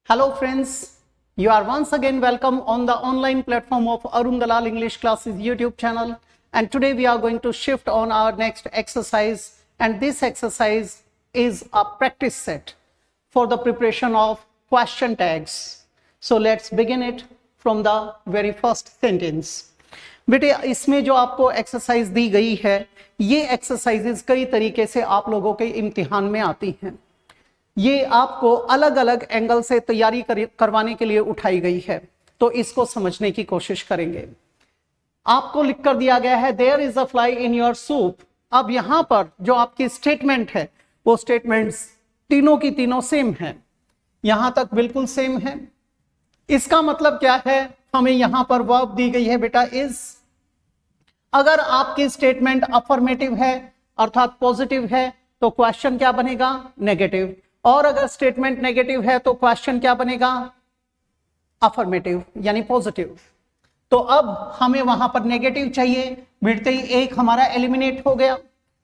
Hello friends, you are once again welcome on the online platform of Arun Dalal English Classes YouTube channel, and today we are going to shift on our next exercise, and this exercise is a practice set for the preparation of question tags. So let's begin it from the very first sentence. बेटे इसमें जो आपको exercise दी गई है ये exercises कई तरीके से आप लोगों के इम्तिहान में आती हैं। ये आपको अलग अलग एंगल से तैयारी करवाने के लिए उठाई गई है, तो इसको समझने की कोशिश करेंगे। आपको लिख कर दिया गया है there is a fly in your soup. अब यहां पर जो आपकी स्टेटमेंट है वो स्टेटमेंट्स तीनों की तीनों सेम है, यहां तक बिल्कुल सेम है। इसका मतलब क्या है, हमें यहां पर वर्ब दी गई है बेटा इज। अगर आपकी स्टेटमेंट अफर्मेटिव है अर्थात पॉजिटिव है तो क्वेश्चन क्या बनेगा, नेगेटिव। और अगर स्टेटमेंट नेगेटिव है तो क्वेश्चन क्या बनेगा, अफर्मेटिव यानी पॉजिटिव। तो अब हमें वहां पर नेगेटिव चाहिए, मिटते ही एक हमारा एलिमिनेट हो गया।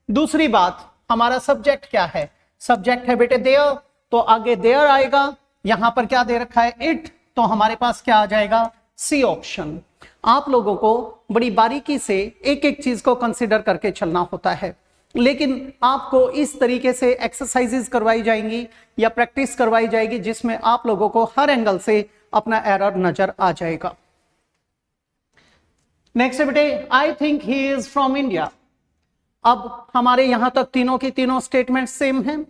दूसरी बात, हमारा सब्जेक्ट क्या है, सब्जेक्ट है बेटे देयर, तो आगे देयर आएगा। यहां पर क्या दे रखा है, इट, तो हमारे पास क्या आ जाएगा, सी ऑप्शन। आप लोगों को बड़ी बारीकी से एक एक चीज को कंसिडर करके चलना होता है, लेकिन आपको इस तरीके से एक्सरसाइजेस करवाई जाएंगी या प्रैक्टिस करवाई जाएगी जिसमें आप लोगों को हर एंगल से अपना एरर नजर आ जाएगा। नेक्स्ट है बेटे I think he is from India. अब हमारे यहां तक तीनों की तीनों स्टेटमेंट सेम हैं।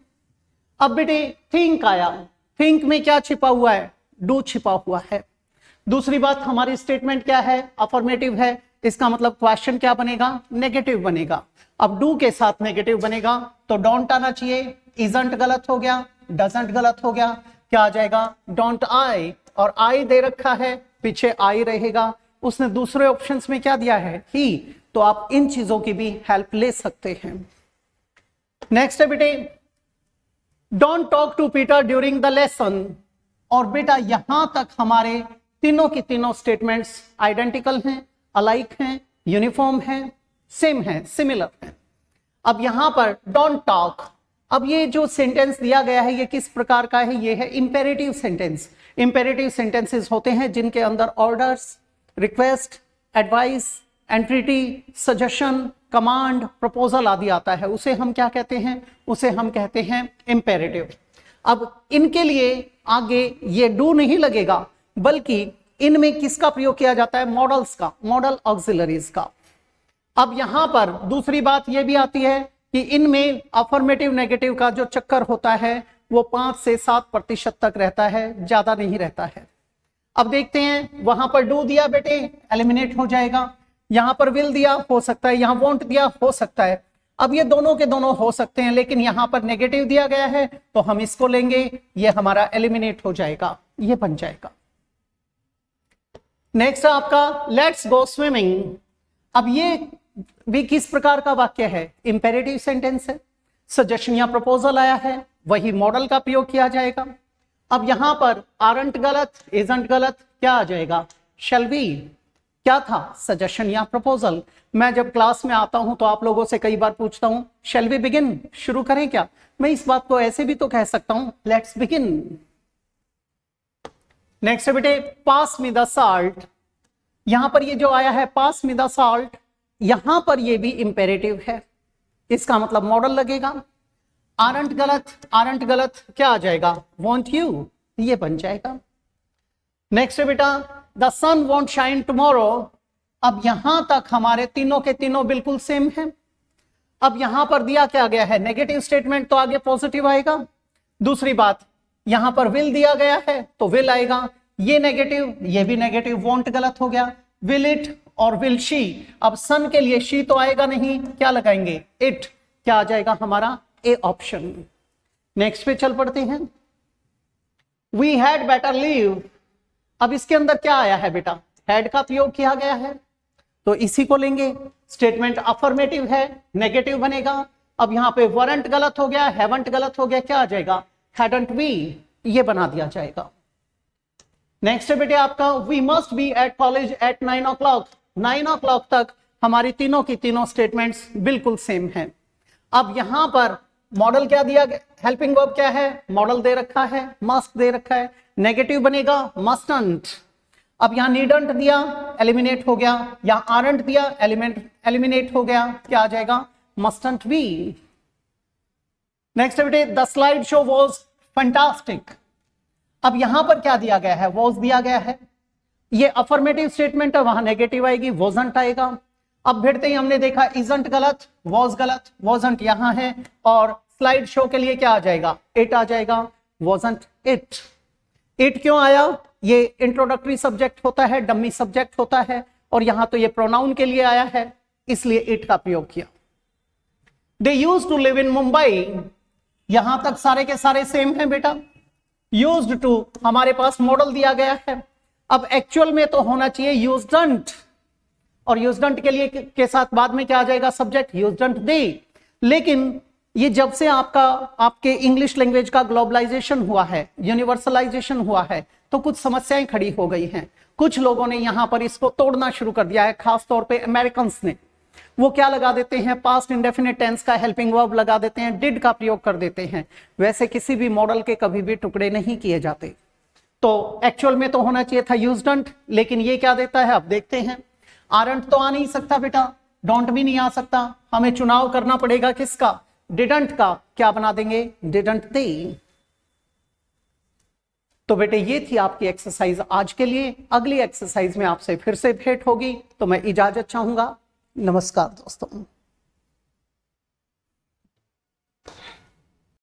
अब बेटे थिंक आया, थिंक में क्या छिपा हुआ है, डू छिपा हुआ है। दूसरी बात, हमारी स्टेटमेंट क्या है, अफर्मेटिव है, इसका मतलब क्वेश्चन क्या बनेगा, नेगेटिव बनेगा। अब डू के साथ नेगेटिव बनेगा तो डोंट आना चाहिए, इजंट गलत हो गया, डजंट गलत हो गया, क्या आ जाएगा, डोंट आई। और आई दे रखा है, पीछे आई रहेगा। उसने दूसरे ऑप्शंस में क्या दिया है, ही, तो आप इन चीजों की भी हेल्प ले सकते हैं। नेक्स्ट है बेटे don't talk to Peter during the lesson. और बेटा यहां तक हमारे तीनों की तीनों स्टेटमेंट्स आइडेंटिकल हैं, अलाइक हैं, यूनिफॉर्म हैं, सेम है, सिमिलर है। अब यहां पर डोंट टॉक, अब ये जो सेंटेंस दिया गया है ये किस प्रकार का है, ये है इंपेरेटिव सेंटेंस। इंपेरेटिव सेंटेंसेस होते हैं जिनके अंदर orders, request, advice, entreaty, suggestion, command, proposal आदि आता है, उसे हम क्या कहते हैं, उसे हम कहते हैं इंपेरेटिव। अब इनके लिए आगे ये डू नहीं लगेगा, बल्कि इनमें किसका प्रयोग किया जाता है, मॉडल्स का, मॉडल ऑक्सिलरीज का। अब यहां पर दूसरी बात यह भी आती है कि इनमें अफर्मेटिव नेगेटिव का जो चक्कर होता है वो 5 से 7% तक रहता है, ज्यादा नहीं रहता है। अब देखते हैं, वहां पर डू दिया बेटे एलिमिनेट हो जाएगा, यहां पर विल दिया हो सकता है, यहां वॉन्ट दिया हो सकता है। अब ये दोनों के दोनों हो सकते हैं, लेकिन यहां पर नेगेटिव दिया गया है तो हम इसको लेंगे, ये हमारा एलिमिनेट हो जाएगा, ये बन जाएगा। नेक्स्ट है आपका लेट्स गो स्विमिंग। अब ये भी किस प्रकार का वाक्य है, इंपेरेटिव सेंटेंस है, सजेशन या प्रपोजल आया है, वही मॉडल का प्रयोग किया जाएगा। अब यहां पर आरंट गलत, इजंट गलत, क्या आ जाएगा, शैल बी। क्या था, सजेशन या प्रपोजल। मैं जब क्लास में आता हूं तो आप लोगों से कई बार पूछता हूं शैल वी बिगिन, शुरू करें क्या। मैं इस बात को ऐसे भी तो कह सकता हूं लेट्स बिगिन। नेक्स्ट है बेटे पास मी द साल्ट। यहां पर ये जो आया है पास मी द साल्ट, यहां पर ये भी इंपेरेटिव है, इसका मतलब मॉडल लगेगा। आरंट गलत, आरंट गलत, क्या आ जाएगा, वॉन्ट यू, ये बन जाएगा। नेक्स्ट है बेटा the sun won't shine tomorrow. अब यहां तक हमारे तीनों के तीनों बिल्कुल सेम है। अब यहां पर दिया क्या गया है, नेगेटिव स्टेटमेंट, तो आगे पॉजिटिव आएगा। दूसरी बात, यहां पर विल दिया गया है तो विल आएगा, ये नेगेटिव, ये भी नेगेटिव, वॉन्ट गलत हो गया। विल इट और विल शी, अब सन के लिए शी तो आएगा नहीं, क्या लगाएंगे, इट, क्या आ जाएगा हमारा, ए ऑप्शन। नेक्स्ट पे चल पड़ते हैं, वी हैड बेटर लीव। अब इसके अंदर क्या आया है बेटा, हैड का प्रयोग किया गया है, तो इसी को लेंगे। स्टेटमेंट अफर्मेटिव है, नेगेटिव बनेगा। अब यहां पे वरंट गलत हो गया, हैवंट गलत हो गया, क्या आ जाएगा, हैडंट वी, ये बना दिया जाएगा। नेक्स्ट है बेटे आपका we must be at college at 9 o'clock। 9 o'clock तक हमारी तीनों की तीनों स्टेटमेंट्स बिल्कुल सेम हैं। अब यहां पर मॉडल क्या दिया गया, हेल्पिंग वर्ब क्या है, मॉडल दे रखा है, मस्ट दे रखा है, नेगेटिव बनेगा मस्टंट। अब यहां नीडंट दिया, एलिमिनेट हो गया, यहां आरंट दिया, एलिमिनेट हो गया, क्या आ जाएगा? Mustn't be. नेक्स्ट बेटे, the slide show was fantastic. अब यहां पर क्या दिया गया है? वॉज दिया गया है, ये अफर्मेटिव स्टेटमेंट है, वहां नेगेटिव आएगी, वॉजंट आएगा। अब भिड़ते ही हमने देखा इजंट गलत, वॉज गलत, वॉजंट यहां है, और स्लाइड शो के लिए क्या आ जाएगा? इट आ जाएगा, वॉजंट इट। इट क्यों आया? ये इंट्रोडक्टरी सब्जेक्ट होता है, डमी सब्जेक्ट होता है, और यहां तो ये प्रोनाउन के लिए आया है, इसलिए इट का प्रयोग किया। They used to live in Mumbai, यहां तक सारे के सारे सेम हैं बेटा। यूज्ड टू हमारे पास मॉडल दिया गया है, अब एक्चुअल में तो होना चाहिए यूज्डंट, और यूज्डंट के लिए के साथ बाद में क्या आ जाएगा? सब्जेक्ट, यूज्डंट दे। लेकिन ये जब से आपके इंग्लिश लैंग्वेज का ग्लोबलाइजेशन हुआ है, यूनिवर्सलाइजेशन हुआ है, तो कुछ समस्याएं खड़ी हो गई हैं। कुछ लोगों ने यहां पर इसको तोड़ना शुरू कर दिया है, खासतौर पे अमेरिकन्स ने। वो क्या लगा देते हैं? पास्ट इंडेफिनिट टेंस का हेल्पिंग वर्ब लगा देते हैं, डिड का प्रयोग कर देते हैं। वैसे किसी भी मॉडल के कभी भी टुकड़े नहीं किए जाते। तो एक्चुअल में तो होना चाहिए था यूज्डंट, लेकिन ये क्या देता है? अब देखते हैं। आरंट तो आ नहीं सकता बेटा, डोंट भी नहीं आ सकता, हमें चुनाव करना पड़ेगा किसका? डिडंट का। क्या बना देंगे? Didn't they. तो बेटे ये थी आपकी एक्सरसाइज आज के लिए। अगली एक्सरसाइज में आपसे फिर से भेंट होगी, तो मैं इजाजत चाहूंगा। नमस्कार दोस्तों।